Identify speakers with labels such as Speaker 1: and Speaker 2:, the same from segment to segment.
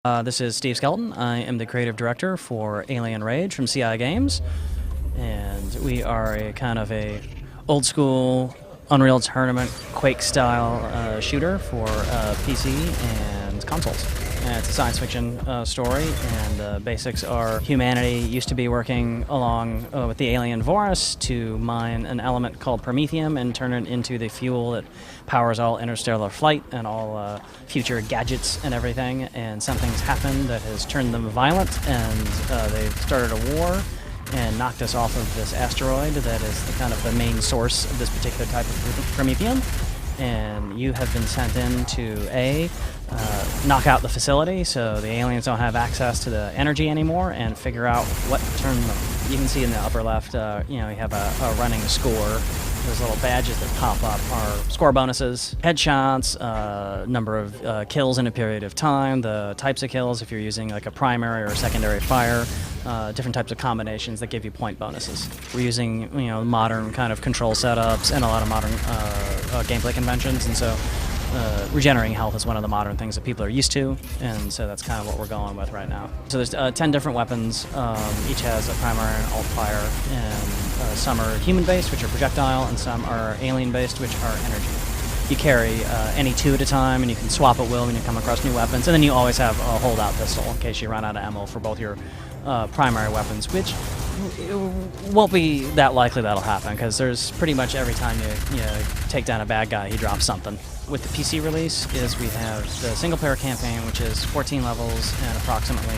Speaker 1: This is Steve Skelton. I am the creative director for Alien Rage from CI Games, and we are a kind of a old school Unreal Tournament Quake style shooter for PC and consoles. And it's a science fiction story, and the basics are humanity used to be working along with the alien Vorus to mine an element called promethium and turn it into the fuel that powers all interstellar flight and all future gadgets and everything. And something's happened that has turned them violent, and they've started a war and knocked us off of this asteroid that is the kind of the main source of this particular type of promethium. And you have been sent in to knock out the facility so the aliens don't have access to the energy anymore, and figure out what turned them. You can see in the upper left, you have a running score. Those little badges that pop up are score bonuses, headshots, number of kills in a period of time, the types of kills if you're using like a primary or secondary fire, different types of combinations that give you point bonuses. We're using modern kind of control setups and a lot of modern gameplay conventions, and so regenerating health is one of the modern things that people are used to, and so that's kind of what we're going with right now. So there's 10 different weapons. Each has a primary and alt fire, and some are human-based, which are projectile, and some are alien-based, which are energy. You carry any two at a time, and you can swap at will when you come across new weapons, and then you always have a holdout pistol in case you run out of ammo for both your primary weapons, which it won't be that likely that'll happen, because there's pretty much every time you take down a bad guy, he drops something. With the PC release is we have the single-player campaign, which is 14 levels and approximately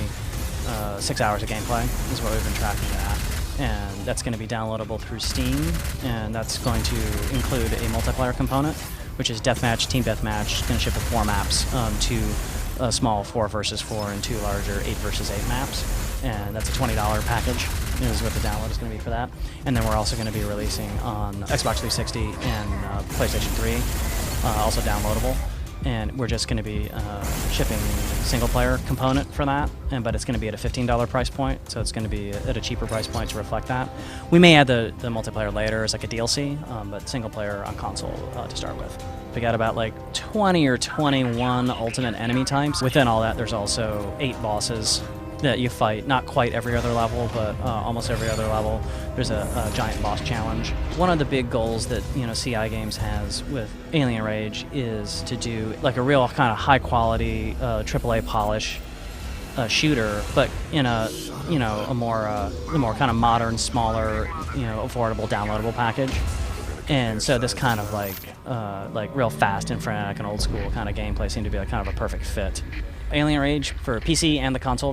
Speaker 1: 6 hours of gameplay is what we've been tracking it at. And that's going to be downloadable through Steam, and that's going to include a multiplayer component, which is deathmatch, team deathmatch. It's going to ship with 4 maps, 2 small 4 versus 4 and 2 larger 8 versus 8 maps. And that's a $20 package is what the download is going to be for that. And then we're also going to be releasing on Xbox 360 and PlayStation 3, also downloadable. And we're just going to be shipping single-player component for that, but it's going to be at a $15 price point, so it's going to be at a cheaper price point to reflect that. We may add the multiplayer later as like a DLC, but single-player on console to start with. We got about like 20 or 21 ultimate enemy types. Within all that, there's also 8 bosses that you fight, not quite every other level, but almost every other level. There's a giant boss challenge. One of the big goals that CI Games has with Alien Rage is to do like a real kind of high quality AAA polish shooter, but in a a more kind of modern, smaller, affordable, downloadable package. And so this kind of like real fast and frenetic and old school kind of gameplay seemed to be like kind of a perfect fit. Alien Rage for PC and the console